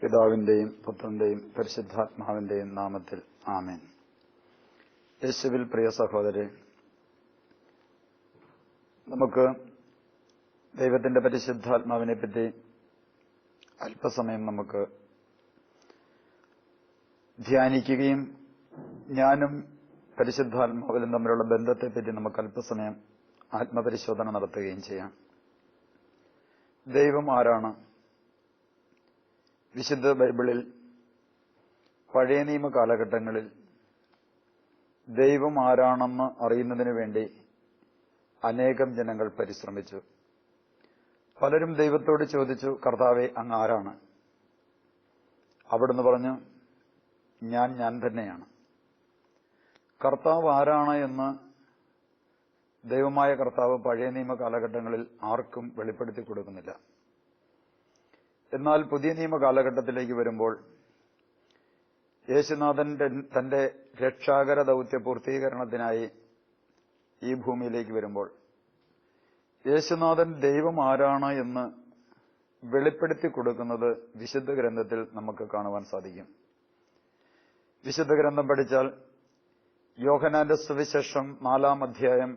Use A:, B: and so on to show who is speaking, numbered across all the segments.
A: പിതാവിന്റെയും പുത്രന്റെയും പരിശുദ്ധാത്മാവിന്റെയും നാമത്തിൽ ആമേൻ. യേശുവിൽ പ്രിയ സഹോദരരെ, നമുക്ക് ദൈവത്തിന്റെ പരിശുദ്ധാത്മാവിനെ പറ്റി അല്പസമയം നമുക്ക് ധ്യാനിക്കുകയും ഞാനും പരിശുദ്ധാത്മാവിലും തമ്മിലുള്ള ബന്ധത്തെപ്പറ്റി നമുക്ക് അല്പസമയം ആത്മപരിശോധന നടത്തുകയും ചെയ്യാം. ദൈവം ആരാണ്? വിശുദ്ധ ബൈബിളിൽ പഴയ നിയമ കാലഘട്ടങ്ങളിൽ ദൈവം ആരാണെന്ന് അറിയുന്നതിനു വേണ്ടി അനേകം ജനങ്ങൾ പരിശ്രമിച്ചു. പലരും ദൈവത്തോട് ചോദിച്ചു, കർത്താവേ, അങ്ങ് ആരാണ്? അവിടുന്ന് പറഞ്ഞു, ഞാൻ തന്നെയാണ്. കർത്താവ് ആരാണ് എന്ന് ദൈവമായ കർത്താവ് പഴയ നിയമ കാലഘട്ടങ്ങളിൽ ആർക്കും വെളിപ്പെടുത്തി കൊടുക്കുന്നില്ല. എന്നാൽ പുതിയ നിയമ കാലഘട്ടത്തിലേക്ക് വരുമ്പോൾ യേശുനാഥൻ തന്റെ രക്ഷാകര ദൗത്യ പൂർത്തീകരണത്തിനായി ഈ ഭൂമിയിലേക്ക് വരുമ്പോൾ യേശുനാഥൻ ദൈവം ആരാണ് എന്ന് വെളിപ്പെടുത്തി കൊടുക്കുന്നത് വിശുദ്ധ ഗ്രന്ഥത്തിൽ നമുക്ക് കാണുവാൻ സാധിക്കും. വിശുദ്ധ ഗ്രന്ഥം പഠിച്ചാൽ യോഹന്നാന്റെ സുവിശേഷം 4-ാം അധ്യായം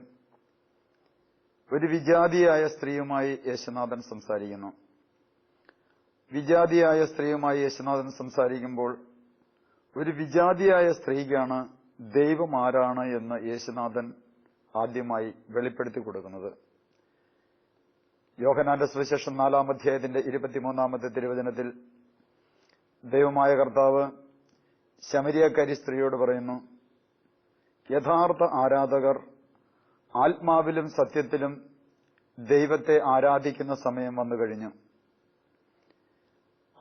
A: ഒരു വിജാതിയായ സ്ത്രീയുമായി യേശുനാഥൻ സംസാരിക്കുന്നു. വിജാതിയായ സ്ത്രീയുമായി യേശുനാഥൻ സംസാരിക്കുമ്പോൾ ഒരു വിജാതിയായ സ്ത്രീക്കാണ് ദൈവം ആരാണ് എന്ന് യേശുനാഥൻ ആദ്യമായി വെളിപ്പെടുത്തി കൊടുക്കുന്നത്. യോഹന്നാന്റെ സുവിശേഷം 4-ാം അധ്യായത്തിന്റെ 23-ാമത്തെ തിരുവചനത്തിൽ ദൈവമായ കർത്താവ് ശമരിയക്കാരി സ്ത്രീയോട് പറയുന്നു, യഥാർത്ഥ ആരാധകർ ആത്മാവിലും സത്യത്തിലും ദൈവത്തെ ആരാധിക്കുന്ന സമയം വന്നു കഴിഞ്ഞു.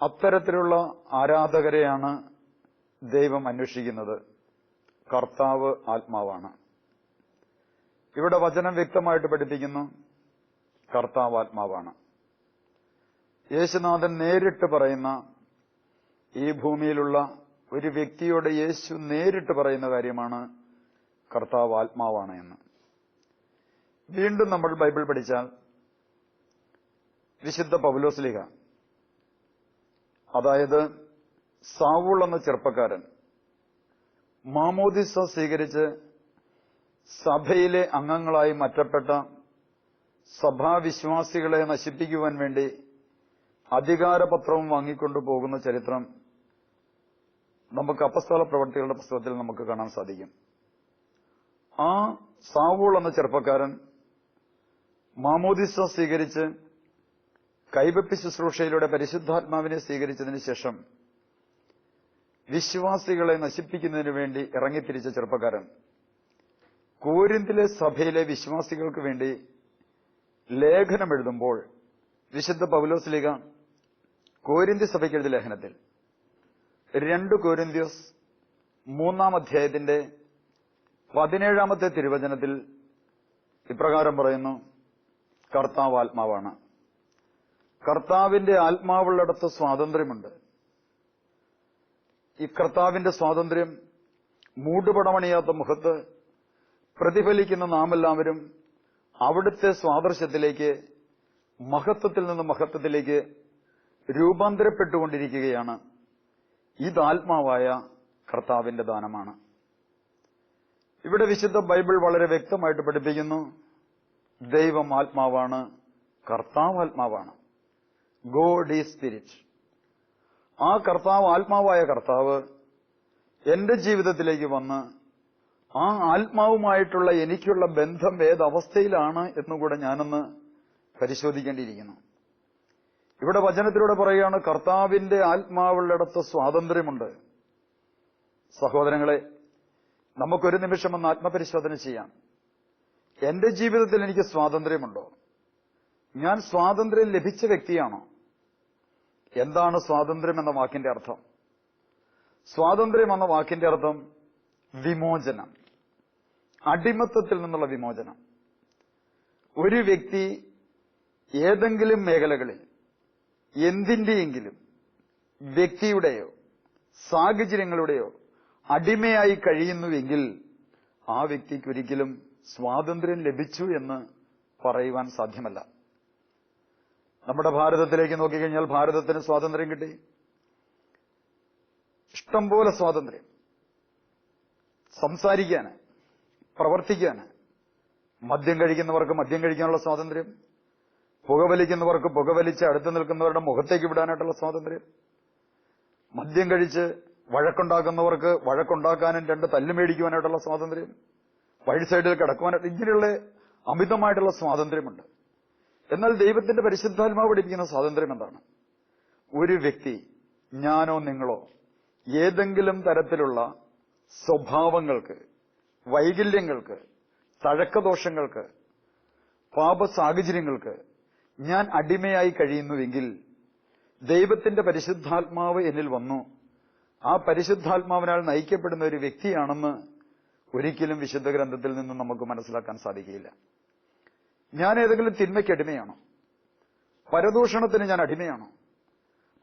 A: അത്തരത്തിലുള്ള ആരാധകരെയാണ് ദൈവം അന്വേഷിക്കുന്നത്. കർത്താവ് ആത്മാവാണ്. ഇവിടെ വചനം വ്യക്തമായിട്ട് പഠിപ്പിക്കുന്നു, കർത്താവ് ആത്മാവാണ്. യേശുനാഥൻ നേരിട്ട് പറയുന്ന, ഈ ഭൂമിയിലുള്ള ഒരു വ്യക്തിയോട് യേശു നേരിട്ട് പറയുന്ന കാര്യമാണ് കർത്താവ് ആത്മാവാണ് എന്ന്. വീണ്ടും നമ്മൾ ബൈബിൾ പഠിച്ചാൽ വിശുദ്ധ പൗലോസ്ലീഹ, അതായത് സാവൂൾ എന്ന ചെറുപ്പക്കാരൻ മാമോദിസ സ്വീകരിച്ച് സഭയിലെ അംഗങ്ങളായി മാറ്റപ്പെട്ട സഭാവിശ്വാസികളെ നശിപ്പിക്കുവാൻ വേണ്ടി അധികാരപത്രവും വാങ്ങിക്കൊണ്ടു പോകുന്ന ചരിത്രം നമുക്ക് അപ്പസ്തോല പ്രവർത്തികളുടെ പുസ്തകത്തിൽ നമുക്ക് കാണാൻ സാധിക്കും. ആ സാവൂൾ എന്ന ചെറുപ്പക്കാരൻ മാമോദിസ സ്വീകരിച്ച് കൈവെപ്പ് ശുശ്രൂഷയിലൂടെ പരിശുദ്ധാത്മാവിനെ സ്വീകരിച്ചതിന് ശേഷം വിശ്വാസികളെ നശിപ്പിക്കുന്നതിനു വേണ്ടി ഇറങ്ങിത്തിരിച്ച ചെറുപ്പക്കാരൻ കോരിന്തിലെ സഭയിലെ വിശ്വാസികൾക്ക് വേണ്ടി ലേഖനം എഴുതുമ്പോൾ വിശുദ്ധ പൗലോസ്ലീഹ കോരിന്തി സഭയ്ക്ക് എഴുതിയ ലേഖനത്തിൽ 2 കൊരിന്ത്യസ് 3-ാം അധ്യായത്തിന്റെ 17-ാമത്തെ തിരുവചനത്തിൽ ഇപ്രകാരം പറയുന്നു, കർത്താവ് ആത്മാവാണ്. കർത്താവിന്റെ ആത്മാവുള്ളിടത്ത് സ്വാതന്ത്ര്യമുണ്ട്. ഈ കർത്താവിന്റെ സ്വാതന്ത്ര്യം മൂടുപടമണിയാത്ത മുഖത്ത് പ്രതിഫലിക്കുന്ന നാമെല്ലാവരും അവിടുത്തെ സ്വാദർശ്യത്തിലേക്ക്, മഹത്വത്തിൽ നിന്ന് മഹത്വത്തിലേക്ക് രൂപാന്തരപ്പെട്ടുകൊണ്ടിരിക്കുകയാണ്. ഇത് ആത്മാവായ കർത്താവിന്റെ ദാനമാണ്. ഇവിടെ വിശുദ്ധ ബൈബിൾ വളരെ വ്യക്തമായിട്ട് പഠിപ്പിക്കുന്നു, ദൈവം ആത്മാവാണ്, കർത്താവ് ആത്മാവാണ്. God is spirit. ആ കർത്താവ്, ആത്മാവായ കർത്താവ് എന്റെ ജീവിതത്തിലേക്ക് വന്ന് ആ ആത്മാവുമായിട്ടുള്ള എനിക്കുള്ള ബന്ധം ഏതവസ്ഥയിലാണ് എന്നുകൂടെ ഞാനൊന്ന് പരിശോധിക്കേണ്ടിയിരിക്കുന്നു. ഇവിടെ വചനത്തിലൂടെ പറയുകയാണ്, കർത്താവിന്റെ ആത്മാവുള്ളിടത്ത് സ്വാതന്ത്ര്യമുണ്ട്. സഹോദരങ്ങളെ, നമുക്കൊരു നിമിഷം ഒന്ന് ആത്മപരിശോധന ചെയ്യാം. എന്റെ ജീവിതത്തിൽ എനിക്ക് സ്വാതന്ത്ര്യമുണ്ടോ? ഞാൻ സ്വാതന്ത്ര്യം ലഭിച്ച വ്യക്തിയാണോ? എന്താണ് സ്വാതന്ത്ര്യം എന്ന വാക്കിന്റെ അർത്ഥം? സ്വാതന്ത്ര്യം എന്ന വാക്കിന്റെ അർത്ഥം വിമോചനം, അടിമത്തത്തിൽ നിന്നുള്ള വിമോചനം. ഒരു വ്യക്തി ഏതെങ്കിലും മേഖലകളിൽ എന്തിന്റെയെങ്കിലും വ്യക്തിയുടെയോ സാഹചര്യങ്ങളുടെയോ അടിമയായി കഴിയുന്നുവെങ്കിൽ ആ വ്യക്തിക്ക് ഒരിക്കലും സ്വാതന്ത്ര്യം ലഭിച്ചു എന്ന് പറയുവാൻ സാധ്യമല്ല. നമ്മുടെ ഭാരതത്തിലേക്ക് നോക്കിക്കഴിഞ്ഞാൽ ഭാരതത്തിന് സ്വാതന്ത്ര്യം കിട്ടി. ഇഷ്ടംപോലെ സ്വാതന്ത്ര്യം, സംസാരിക്കാൻ, പ്രവർത്തിക്കാൻ. മദ്യം കഴിക്കുന്നവർക്ക് മദ്യം കഴിക്കാനുള്ള സ്വാതന്ത്ര്യം, പുകവലിക്കുന്നവർക്ക് പുകവലിച്ച് അടുത്ത് നിൽക്കുന്നവരുടെ മുഖത്തേക്ക് വിടാനായിട്ടുള്ള സ്വാതന്ത്ര്യം, മദ്യം കഴിച്ച് വഴക്കുണ്ടാക്കുന്നവർക്ക് വഴക്കുണ്ടാക്കാനും രണ്ട് തല്ലുമേടിക്കുവാനായിട്ടുള്ള സ്വാതന്ത്ര്യം, വഴി സൈഡിൽ കിടക്കുവാനായിട്ട്, ഇങ്ങനെയുള്ള അമിതമായിട്ടുള്ള സ്വാതന്ത്ര്യമുണ്ട്. എന്നാൽ ദൈവത്തിന്റെ പരിശുദ്ധാത്മാവ് പഠിപ്പിക്കുന്ന സ്വാതന്ത്ര്യം എന്താണ്? ഒരു വ്യക്തി, ഞാനോ നിങ്ങളോ, ഏതെങ്കിലും തരത്തിലുള്ള സ്വഭാവങ്ങൾക്ക്, വൈകല്യങ്ങൾക്ക്, തഴക്കദോഷങ്ങൾക്ക്, പാപ സാഹചര്യങ്ങൾക്ക് ഞാൻ അടിമയായി കഴിയുന്നുവെങ്കിൽ ദൈവത്തിന്റെ പരിശുദ്ധാത്മാവ് എന്നിൽ വന്നു ആ പരിശുദ്ധാത്മാവിനാൽ നയിക്കപ്പെടുന്ന ഒരു വ്യക്തിയാണെന്ന് ഒരിക്കലും വിശുദ്ധ ഗ്രന്ഥത്തിൽ നിന്നും നമുക്ക് മനസ്സിലാക്കാൻ സാധിക്കില്ല. ഞാൻ ഏതെങ്കിലും തിന്മയ്ക്ക് അടിമയാണോ? പരദൂഷണത്തിന് ഞാൻ അടിമയാണോ?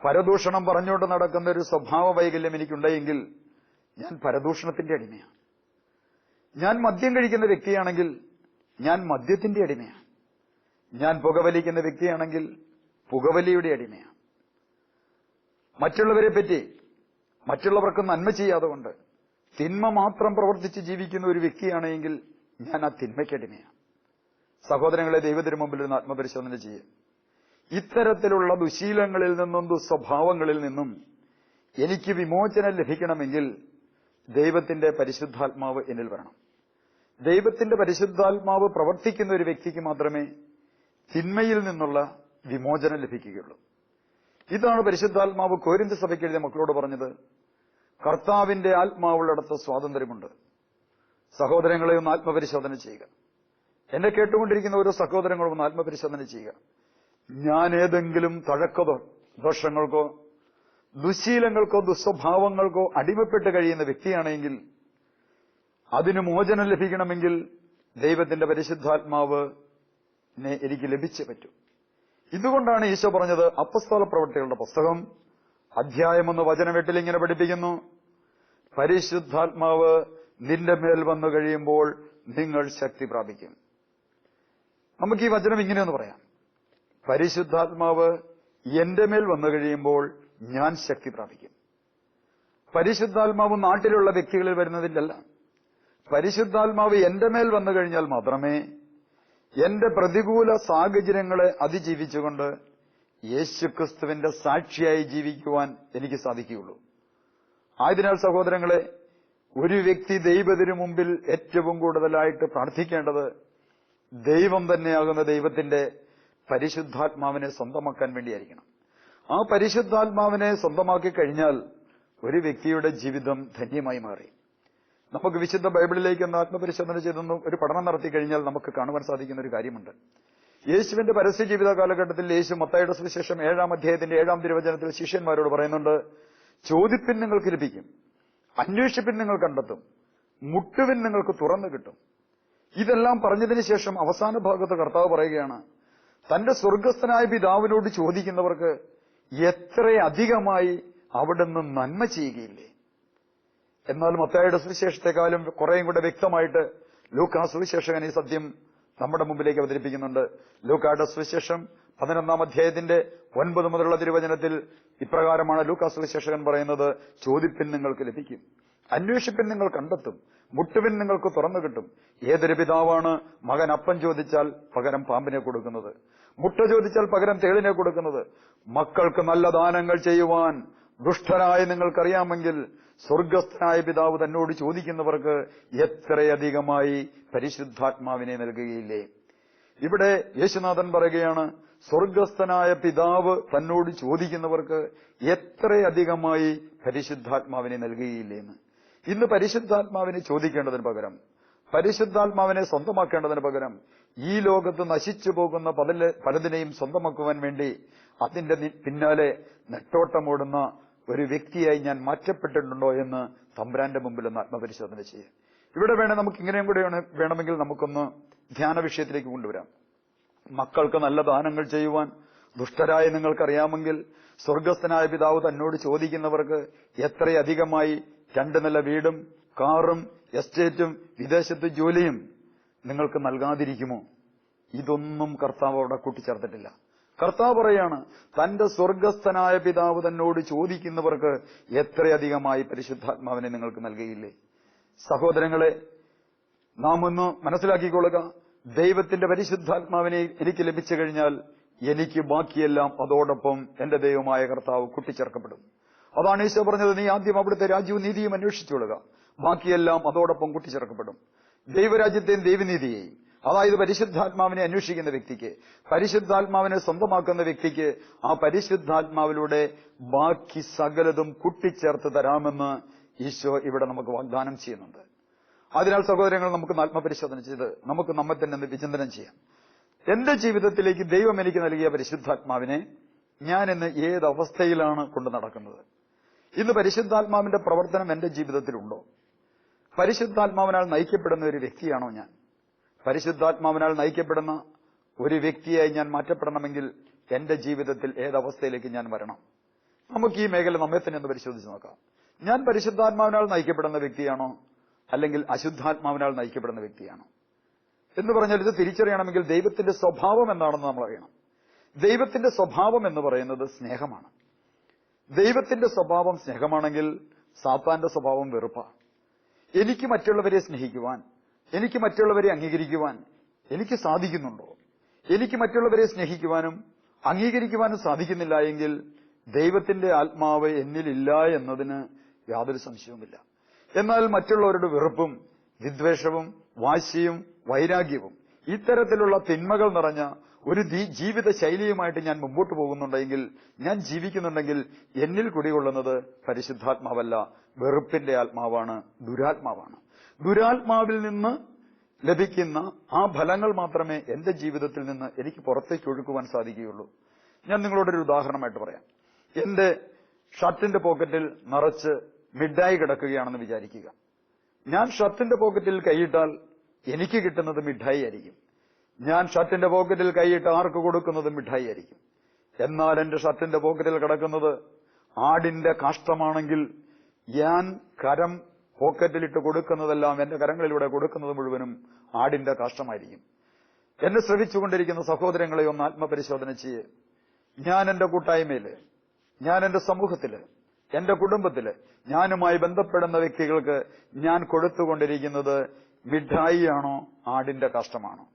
A: പരദൂഷണം പറഞ്ഞുകൊണ്ട് നടക്കുന്ന ഒരു സ്വഭാവ വൈകല്യം എനിക്കുണ്ടെങ്കിൽ ഞാൻ പരദൂഷണത്തിന്റെ അടിമയാണ്. ഞാൻ മദ്യം കഴിക്കുന്ന വ്യക്തിയാണെങ്കിൽ ഞാൻ മദ്യത്തിന്റെ അടിമയാണ്. ഞാൻ പുകവലിക്കുന്ന വ്യക്തിയാണെങ്കിൽ പുകവലിയുടെ അടിമയാണ്. മറ്റുള്ളവർക്ക് നന്മ ചെയ്യാതെ കൊണ്ട് തിന്മ മാത്രം പ്രവർത്തിച്ച് ജീവിക്കുന്ന ഒരു വ്യക്തിയാണെങ്കിൽ ഞാൻ ആ തിന്മയ്ക്കടിമയാണ്. സഹോദരങ്ങളെ, ദൈവത്തിന് മുമ്പിൽ നിന്ന് ആത്മപരിശോധന ചെയ്യുക. ഇത്തരത്തിലുള്ള ദുശീലങ്ങളിൽ നിന്നും ദുസ്വഭാവങ്ങളിൽ നിന്നും എനിക്ക് വിമോചനം ലഭിക്കണമെങ്കിൽ ദൈവത്തിന്റെ പരിശുദ്ധാത്മാവ് എന്നിൽ വരണം. ദൈവത്തിന്റെ പരിശുദ്ധാത്മാവ് പ്രവർത്തിക്കുന്ന ഒരു വ്യക്തിക്ക് മാത്രമേ തിന്മയിൽ നിന്നുള്ള വിമോചനം ലഭിക്കുകയുള്ളൂ. ഇതാണ് പരിശുദ്ധാത്മാവ് കൊരിന്ത് സഭയ്ക്ക് എഴുതിയ മക്കളോട് പറഞ്ഞത്. കർത്താവിന്റെ ആത്മാവുള്ളിടത്ത് സ്വാതന്ത്ര്യമുണ്ട്. സഹോദരങ്ങളെ ഒന്ന് ആത്മപരിശോധന ചെയ്യുക. എന്നെ കേട്ടുകൊണ്ടിരിക്കുന്ന ഓരോ സഹോദരങ്ങളും ഒന്ന് ആത്മപരിശോധന ചെയ്യുക. ഞാൻ ഏതെങ്കിലും ദോഷങ്ങൾക്കോ ദുശീലങ്ങൾക്കോ ദുസ്വഭാവങ്ങൾക്കോ അടിമപ്പെട്ട് കഴിയുന്ന വ്യക്തിയാണെങ്കിൽ അതിന് മോചനം ലഭിക്കണമെങ്കിൽ ദൈവത്തിന്റെ പരിശുദ്ധാത്മാവ് എനിക്ക് ലഭിച്ചേ പറ്റൂ. ഇതുകൊണ്ടാണ് ഈശോ പറഞ്ഞത്, അപ്പസ്തോല പ്രവൃത്തികളുടെ പുസ്തകം അധ്യായം 1 വചനം 8 ഇങ്ങനെ പഠിപ്പിക്കുന്നു, പരിശുദ്ധാത്മാവ് നിന്റെ മേൽ വന്നു കഴിയുമ്പോൾ നിങ്ങൾ ശക്തി പ്രാപിക്കും. നമുക്ക് ഈ വചനം ഇങ്ങനെയൊന്ന് പറയാം, പരിശുദ്ധാത്മാവ് എന്റെ മേൽ വന്നു കഴിയുമ്പോൾ ഞാൻ ശക്തി പ്രാപിക്കും. പരിശുദ്ധാത്മാവ് നാട്ടിലുള്ള വ്യക്തികളിൽ വരുന്നതിലല്ല, പരിശുദ്ധാത്മാവ് എന്റെ മേൽ വന്നു കഴിഞ്ഞാൽ മാത്രമേ എന്റെ പ്രതികൂല സാഹചര്യങ്ങളെ അതിജീവിച്ചുകൊണ്ട് യേശുക്രിസ്തുവിന്റെ സാക്ഷിയായി ജീവിക്കുവാൻ എനിക്ക് സാധിക്കുകയുള്ളൂ. ആയതിനാൽ സഹോദരങ്ങളെ, ഒരു വ്യക്തി ദൈവത്തിനു മുമ്പിൽ ഏറ്റവും കൂടുതലായിട്ട് പ്രാർത്ഥിക്കേണ്ടത് ദൈവം തന്നെയാകുന്ന ദൈവത്തിന്റെ പരിശുദ്ധാത്മാവിനെ സ്വന്തമാക്കാൻ വേണ്ടിയായിരിക്കണം. ആ പരിശുദ്ധാത്മാവിനെ സ്വന്തമാക്കി കഴിഞ്ഞാൽ ഒരു വ്യക്തിയുടെ ജീവിതം ധന്യമായി മാറി. നമുക്ക് വിശുദ്ധ ബൈബിളിലേക്ക് ഒന്ന് ആത്മപരിശോധന ചെയ്തൊന്ന് ഒരു പഠനം നടത്തി കഴിഞ്ഞാൽ നമുക്ക് കാണുവാൻ സാധിക്കുന്ന ഒരു കാര്യമുണ്ട്. യേശുവിന്റെ പരസ്യ ജീവിത കാലഘട്ടത്തിൽ യേശു മത്തായിയുടെ സുവിശേഷം 7-ാം അധ്യായത്തിന്റെ 7-ാം തിരുവചനത്തിൽ ശിഷ്യന്മാരോട് പറയുന്നുണ്ട്, ചോദിപ്പിൻ നിങ്ങൾക്ക് ലഭിക്കും, അന്വേഷിപ്പിൻ നിങ്ങൾ കണ്ടെത്തും, മുട്ടുവിൻ നിങ്ങൾക്ക് തുറന്നു കിട്ടും. ഇതെല്ലാം പറഞ്ഞതിന് ശേഷം അവസാന ഭാഗത്ത് കർത്താവ് പറയുകയാണ്, തന്റെ സ്വർഗസ്ഥനായ പിതാവിനോട് ചോദിക്കുന്നവർക്ക് എത്രയധികമായി അവിടുന്ന് നന്മ ചെയ്യുകയില്ലേ. എന്നാൽ മത്തായിയുടെ സുവിശേഷത്തെക്കാളും കുറേയും കൂടെ വ്യക്തമായിട്ട് ലൂക്കാ സുവിശേഷകൻ ഈ സത്യം നമ്മുടെ മുമ്പിലേക്ക് അവതരിപ്പിക്കുന്നുണ്ട്. ലൂക്കായുടെ സുവിശേഷം 11-ാം അധ്യായത്തിന്റെ 9 മുതലുള്ള തിരുവചനത്തിൽ ഇപ്രകാരമാണ് ലൂക്കാ സുവിശേഷകൻ പറയുന്നത്, ചോദിപ്പിൻ നിങ്ങൾക്ക് ലഭിക്കും, അന്വേഷിപ്പിൻ നിങ്ങൾ കണ്ടെത്തും, മുട്ടുവിൻ നിങ്ങൾക്ക് തുറന്നു കിട്ടും. ഏതൊരു പിതാവാണ് മകൻ അപ്പം ചോദിച്ചാൽ പകരം പാമ്പിനെ കൊടുക്കുന്നത്, മുട്ട ചോദിച്ചാൽ പകരം തേളിനെ കൊടുക്കുന്നത്? മക്കൾക്ക് നല്ല ദാനങ്ങൾ ചെയ്യുവാൻ ദുഷ്ടരായ നിങ്ങൾക്കറിയാമെങ്കിൽ സ്വർഗസ്ഥനായ പിതാവ് തന്നോട് ചോദിക്കുന്നവർക്ക് എത്രയധികമായി പരിശുദ്ധാത്മാവിനെ നൽകുകയില്ലേ. ഇവിടെ യേശുനാഥൻ പറയുകയാണ്, സ്വർഗസ്ഥനായ പിതാവ് തന്നോട് ചോദിക്കുന്നവർക്ക് എത്രയധികമായി പരിശുദ്ധാത്മാവിനെ നൽകുകയില്ലേ എന്ന്. ഇന്ന് പരിശുദ്ധാത്മാവിനെ ചോദിക്കേണ്ടതിന് പകരം, പരിശുദ്ധാത്മാവിനെ സ്വന്തമാക്കേണ്ടതിന് പകരം ഈ ലോകത്ത് നശിച്ചു പോകുന്ന പലതിനെയും സ്വന്തമാക്കുവാൻ വേണ്ടി അതിന്റെ പിന്നാലെ നെട്ടോട്ടമോടുന്ന ഒരു വ്യക്തിയായി ഞാൻ മാറ്റപ്പെട്ടിട്ടുണ്ടോ എന്ന് തമ്പുരാന്റെ മുമ്പിൽ ഒന്ന് ആത്മപരിശോധന ചെയ്യുക. ഇവിടെ നമുക്ക് ഇങ്ങനെയും കൂടെ വേണമെങ്കിൽ നമുക്കൊന്ന് ധ്യാന വിഷയത്തിലേക്ക് കൊണ്ടുവരാം. മക്കൾക്ക് നല്ല ദാനങ്ങൾ ചെയ്യുവാൻ ദുഷ്ടരായ നിങ്ങൾക്കറിയാമെങ്കിൽ സ്വർഗസ്ഥനായ പിതാവ് തന്നോട് ചോദിക്കുന്നവർക്ക് എത്രയധികമായി 2 നില വീടും കാറും എസ്റ്റേറ്റും വിദേശത്ത് ജോലിയും നിങ്ങൾക്ക് നൽകാതിരിക്കുമോ? ഇതൊന്നും കർത്താവ് അവിടെ കൂട്ടിച്ചേർത്തിട്ടില്ല. കർത്താവ് പറയാണ്, തന്റെ സ്വർഗസ്ഥനായ പിതാവ് തന്നോട് ചോദിക്കുന്നവർക്ക് എത്രയധികമായി പരിശുദ്ധാത്മാവിനെ നിങ്ങൾക്ക് നൽകുകയില്ലേ? സഹോദരങ്ങളെ, നാം ഒന്ന് മനസ്സിലാക്കിക്കൊള്ളുക, ദൈവത്തിന്റെ പരിശുദ്ധാത്മാവിനെ എനിക്ക് ലഭിച്ചു കഴിഞ്ഞാൽ എനിക്ക് ബാക്കിയെല്ലാം അതോടൊപ്പം എന്റെ ദൈവമായ കർത്താവ് കൂട്ടിച്ചേർക്കപ്പെടും. അതാണ് ഈശോ പറഞ്ഞത്, നീ ആദ്യം അവിടുത്തെ രാജ്യവും നീതിയും അന്വേഷിച്ചുകൊള്ളുക, ബാക്കിയെല്ലാം അതോടൊപ്പം കൂട്ടിച്ചേർക്കപ്പെടും. ദൈവരാജ്യത്തെയും ദൈവനീതിയെയും, അതായത് പരിശുദ്ധാത്മാവിനെ അന്വേഷിക്കുന്ന വ്യക്തിക്ക്, പരിശുദ്ധാത്മാവിനെ സ്വന്തമാക്കുന്ന വ്യക്തിക്ക് ആ പരിശുദ്ധാത്മാവിലൂടെ ബാക്കി സകലതും കൂട്ടിച്ചേർത്ത് തരാമെന്ന് ഈശോ ഇവിടെ നമുക്ക് വാഗ്ദാനം ചെയ്യുന്നുണ്ട്. അതിനാൽ സഹോദരങ്ങൾ, നമുക്ക് ആത്മപരിശോധന ചെയ്ത് നമുക്ക് നമ്മെ തന്നെ വിചിന്തനം ചെയ്യാം. എന്റെ ജീവിതത്തിലേക്ക് ദൈവം എനിക്ക് നൽകിയ പരിശുദ്ധാത്മാവിനെ ഞാൻ ഇന്ന് ഏത് അവസ്ഥയിലാണ് കൊണ്ടു നടക്കുന്നത്? ഇന്ന് പരിശുദ്ധാത്മാവിന്റെ പ്രവർത്തനം എന്റെ ജീവിതത്തിലുണ്ടോ? പരിശുദ്ധാത്മാവിനാൽ നയിക്കപ്പെടുന്ന ഒരു വ്യക്തിയാണോ ഞാൻ? പരിശുദ്ധാത്മാവിനാൽ നയിക്കപ്പെടുന്ന ഒരു വ്യക്തിയായി ഞാൻ മാറ്റപ്പെടണമെങ്കിൽ എന്റെ ജീവിതത്തിൽ ഏതവസ്ഥയിലേക്ക് ഞാൻ വരണം? നമുക്ക് ഈ മേഖല നമ്മെ തന്നെ ഒന്ന് പരിശോധിച്ച് നോക്കാം. ഞാൻ പരിശുദ്ധാത്മാവിനാൽ നയിക്കപ്പെടുന്ന വ്യക്തിയാണോ, അല്ലെങ്കിൽ അശുദ്ധാത്മാവിനാൽ നയിക്കപ്പെടുന്ന വ്യക്തിയാണോ എന്ന് പറഞ്ഞാൽ, ഇത് തിരിച്ചറിയണമെങ്കിൽ ദൈവത്തിന്റെ സ്വഭാവം എന്താണെന്ന് നമ്മൾ അറിയണം. ദൈവത്തിന്റെ സ്വഭാവം എന്ന് പറയുന്നത് സ്നേഹമാണ്. ദൈവത്തിന്റെ സ്വഭാവം സ്നേഹമാണെങ്കിൽ സാത്താന്റെ സ്വഭാവം വെറുപ്പാണ്. എനിക്ക് മറ്റുള്ളവരെ സ്നേഹിക്കുവാൻ, എനിക്ക് മറ്റുള്ളവരെ അംഗീകരിക്കുവാൻ എനിക്ക് സാധിക്കുന്നുണ്ടോ? എനിക്ക് മറ്റുള്ളവരെ സ്നേഹിക്കുവാനും അംഗീകരിക്കുവാനും സാധിക്കുന്നില്ല എങ്കിൽ ദൈവത്തിന്റെ ആത്മാവ് എന്നിലില്ല എന്നതിന് യാതൊരു സംശയവുമില്ല. എന്നാൽ മറ്റുള്ളവരുടെ വെറുപ്പും വിദ്വേഷവും വാശിയും വൈരാഗ്യവും ഇത്തരത്തിലുള്ള തിന്മകൾ നിറഞ്ഞ ഒരു ജീവിത ശൈലിയുമായിട്ട് ഞാൻ മുമ്പോട്ട് പോകുന്നുണ്ടെങ്കിൽ, ഞാൻ ജീവിക്കുന്നുണ്ടെങ്കിൽ എന്നിൽ കുടികൊള്ളുന്നത് പരിശുദ്ധാത്മാവല്ല, വെറുപ്പിന്റെ ആത്മാവാണ്, ദുരാത്മാവാണ്. ദുരാത്മാവിൽ നിന്ന് ലഭിക്കുന്ന ആ ഫലങ്ങൾ മാത്രമേ എന്റെ ജീവിതത്തിൽ നിന്ന് എനിക്ക് പുറത്തേക്ക് ഒഴുക്കുവാൻ സാധിക്കുകയുള്ളൂ. ഞാൻ നിങ്ങളോടൊരു ഉദാഹരണമായിട്ട് പറയാം. എന്റെ ഷർട്ടിന്റെ പോക്കറ്റിൽ നിറച്ച് മിഠായി കിടക്കുകയാണെന്ന് വിചാരിക്കുക. ഞാൻ ഷർട്ടിന്റെ പോക്കറ്റിൽ കൈയിട്ടാൽ എനിക്ക് കിട്ടുന്നത് മിഠായി ആയിരിക്കും. ഞാൻ ഷർട്ടിന്റെ പോക്കറ്റിൽ കൈയിട്ട് ആർക്ക് കൊടുക്കുന്നത് മിഠായി ആയിരിക്കും. എന്നാൽ എന്റെ ഷർട്ടിന്റെ പോക്കറ്റിൽ കിടക്കുന്നത് ആടിന്റെ കാഷ്ടമാണെങ്കിൽ ഞാൻ കരം പോക്കറ്റിലിട്ട് കൊടുക്കുന്നതെല്ലാം, എന്റെ കരങ്ങളിലൂടെ കൊടുക്കുന്നത് മുഴുവനും ആടിന്റെ കാഷ്ടമായിരിക്കും. എന്നെ ശ്രവിച്ചുകൊണ്ടിരിക്കുന്ന സഹോദരങ്ങളെ ഒന്ന് ആത്മപരിശോധന ചെയ്യേ. ഞാൻ എന്റെ കൂട്ടായ്മയില്, ഞാൻ എന്റെ സമൂഹത്തില്, എന്റെ കുടുംബത്തില്, ഞാനുമായി ബന്ധപ്പെടുന്ന വ്യക്തികൾക്ക് ഞാൻ കൊടുത്തുകൊണ്ടിരിക്കുന്നത് മിഠായിയാണോ, ആടിന്റെ കാഷ്ടമാണോ?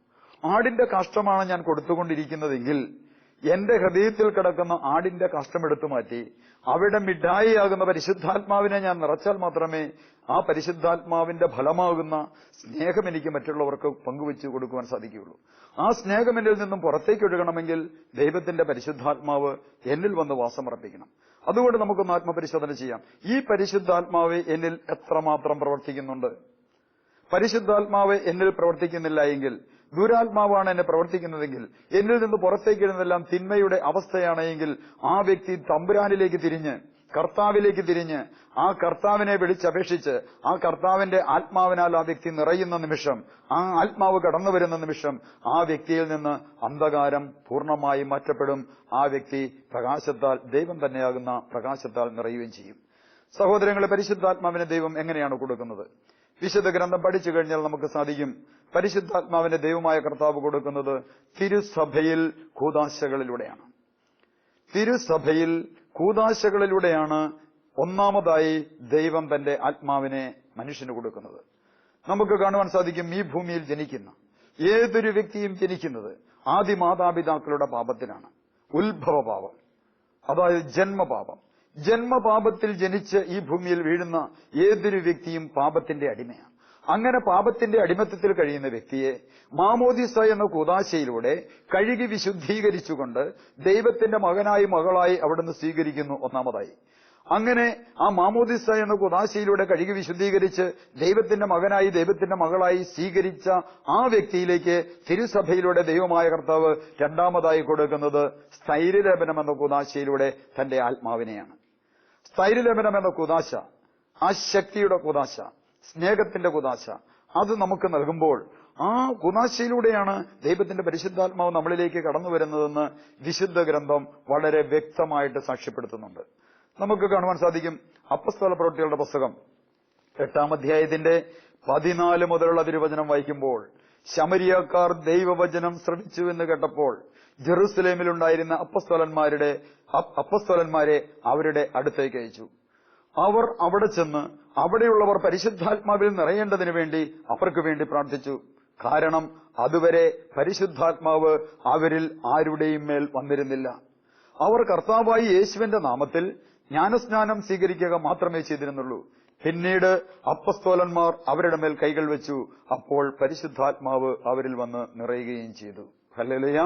A: ആടിന്റെ കാഷ്ടമാണ് ഞാൻ കൊടുത്തുകൊണ്ടിരിക്കുന്നതെങ്കിൽ എന്റെ ഹൃദയത്തിൽ കിടക്കുന്ന ആടിന്റെ കാഷ്ടം എടുത്തു മാറ്റി അവിടെ മിഠായിയാകുന്ന പരിശുദ്ധാത്മാവിനെ ഞാൻ നിറച്ചാൽ മാത്രമേ ആ പരിശുദ്ധാത്മാവിന്റെ ഫലമാകുന്ന സ്നേഹം എനിക്ക് മറ്റുള്ളവർക്ക് പങ്കുവെച്ചു കൊടുക്കുവാൻ സാധിക്കുകയുള്ളൂ. ആ സ്നേഹം എന്നിൽ നിന്നും പുറത്തേക്ക് ഒഴുകണമെങ്കിൽ ദൈവത്തിന്റെ പരിശുദ്ധാത്മാവ് എന്നിൽ വന്ന് വാസമർപ്പിക്കണം. അതുകൊണ്ട് നമുക്കൊന്ന് ആത്മപരിശോധന ചെയ്യാം. ഈ പരിശുദ്ധാത്മാവ് എന്നിൽ എത്രമാത്രം പ്രവർത്തിക്കുന്നുണ്ട്? പരിശുദ്ധാത്മാവ് എന്നിൽ പ്രവർത്തിക്കുന്നില്ല എങ്കിൽ, ദുരാത്മാവാണ് എന്നെ പ്രവർത്തിക്കുന്നതെങ്കിൽ, എന്നിൽ നിന്ന് പുറത്തേക്ക് ഇടുന്നതെല്ലാം തിന്മയുടെ അവസ്ഥയാണെങ്കിൽ ആ വ്യക്തി തമ്പുരാനിലേക്ക് തിരിഞ്ഞ്, കർത്താവിലേക്ക് തിരിഞ്ഞ്, ആ കർത്താവിനെ വിളിച്ചപേക്ഷിച്ച് ആ കർത്താവിന്റെ ആത്മാവിനാൽ ആ വ്യക്തി നിറയുന്ന നിമിഷം, ആ ആത്മാവ് കടന്നു വരുന്ന നിമിഷം ആ വ്യക്തിയിൽ നിന്ന് അന്ധകാരം പൂർണ്ണമായും മാറ്റപ്പെടും. ആ വ്യക്തി പ്രകാശത്താൽ, ദൈവം തന്നെയാകുന്ന പ്രകാശത്താൽ നിറയുകയും ചെയ്യും. സഹോദരങ്ങളെ, പരിശുദ്ധാത്മാവിനെ ദൈവം എങ്ങനെയാണ് കൊടുക്കുന്നത്? വിശുദ്ധ ഗ്രന്ഥം പഠിച്ചു കഴിഞ്ഞാൽ നമുക്ക് സാധിക്കും. പരിശുദ്ധാത്മാവിന്റെ ദൈവമായ കർത്താവ് കൊടുക്കുന്നത് തിരുസഭയിൽ കൂദാശകളിലൂടെയാണ്. തിരുസഭയിൽ കൂദാശകളിലൂടെയാണ് ഒന്നാമതായി ദൈവം തന്റെ ആത്മാവിനെ മനുഷ്യന് കൊടുക്കുന്നത്. നമുക്ക് കാണുവാൻ സാധിക്കും, ഈ ഭൂമിയിൽ ജനിക്കുന്ന ഏതൊരു വ്യക്തിയും ജനിക്കുന്നത് ആദിമാതാപിതാക്കളുടെ പാപത്തിലാണ്. ഉത്ഭവപാപം, അതായത് ജന്മപാപം. ജന്മപാപത്തിൽ ജനിച്ച് ഈ ഭൂമിയിൽ വീഴുന്ന ഏതൊരു വ്യക്തിയും പാപത്തിന്റെ അടിമയാണ്. അങ്ങനെ പാപത്തിന്റെ അടിമത്തത്തിൽ കഴിയുന്ന വ്യക്തിയെ മാമോദിസ എന്ന കൂദാശയിലൂടെ കഴുകി വിശുദ്ധീകരിച്ചുകൊണ്ട് ദൈവത്തിന്റെ മകനായി മകളായി അവിടുന്ന് സ്വീകരിക്കുന്നു. ഒന്നാമതായി അങ്ങനെ ആ മാമോദിസ എന്ന കൂദാശയിലൂടെ കഴുകി വിശുദ്ധീകരിച്ച് ദൈവത്തിന്റെ മകനായി, ദൈവത്തിന്റെ മകളായി സ്വീകരിച്ച ആ വ്യക്തിയിലേക്ക് തിരുസഭയിലൂടെ ദൈവമായ കർത്താവ് രണ്ടാമതായി കൊടുക്കുന്നത് സ്ഥൈര്യലേപനം എന്ന കൂദാശയിലൂടെ തന്റെ ആത്മാവിനെയാണ്. സ്ഥൈര്യലേപനം എന്ന കൂദാശ, ആ ശക്തിയുടെ കൂദാശ, സ്നേഹത്തിന്റെ കൂദാശ, അത് നമുക്ക് നൽകുമ്പോൾ ആ കൂദാശയിലൂടെയാണ് ദൈവത്തിന്റെ പരിശുദ്ധാത്മാവ് നമ്മളിലേക്ക് കടന്നു വരുന്നതെന്ന് വിശുദ്ധ ഗ്രന്ഥം വളരെ വ്യക്തമായിട്ട് സാക്ഷ്യപ്പെടുത്തുന്നുണ്ട്. നമുക്ക് കാണുവാൻ സാധിക്കും. അപ്പസ്തോല പ്രവൃത്തികളുടെ പുസ്തകം 8-ാം അധ്യായത്തിന്റെ 14 മുതലുള്ള തിരുവചനം വായിക്കുമ്പോൾ, ശമരിയക്കാർ ദൈവവചനം ശ്രവിച്ചു എന്ന് കേട്ടപ്പോൾ ജെറുസലേമിലുണ്ടായിരുന്ന അപ്പസ്തോലന്മാരെ അവരുടെ അടുത്തേക്ക് അയച്ചു. അവർ അവിടെ ചെന്ന് അവിടെയുള്ളവർ പരിശുദ്ധാത്മാവിൽ നിറയേണ്ടതിനു വേണ്ടി അവർക്ക് വേണ്ടി പ്രാർത്ഥിച്ചു. കാരണം അതുവരെ പരിശുദ്ധാത്മാവ് അവരിൽ ആരുടെയും മേൽ വന്നിരുന്നില്ല. അവർ കർത്താവായ യേശുവിന്റെ നാമത്തിൽ ജ്ഞാനസ്നാനം സ്വീകരിക്കുക മാത്രമേ ചെയ്തിരുന്നുള്ളൂ. പിന്നീട് അപ്പസ്തോലന്മാർ അവരുടെ മേൽ കൈകൾ വെച്ചു. അപ്പോൾ പരിശുദ്ധാത്മാവ് അവരിൽ വന്ന് നിറയുകയും ചെയ്തു. ഹല്ലേലൂയ.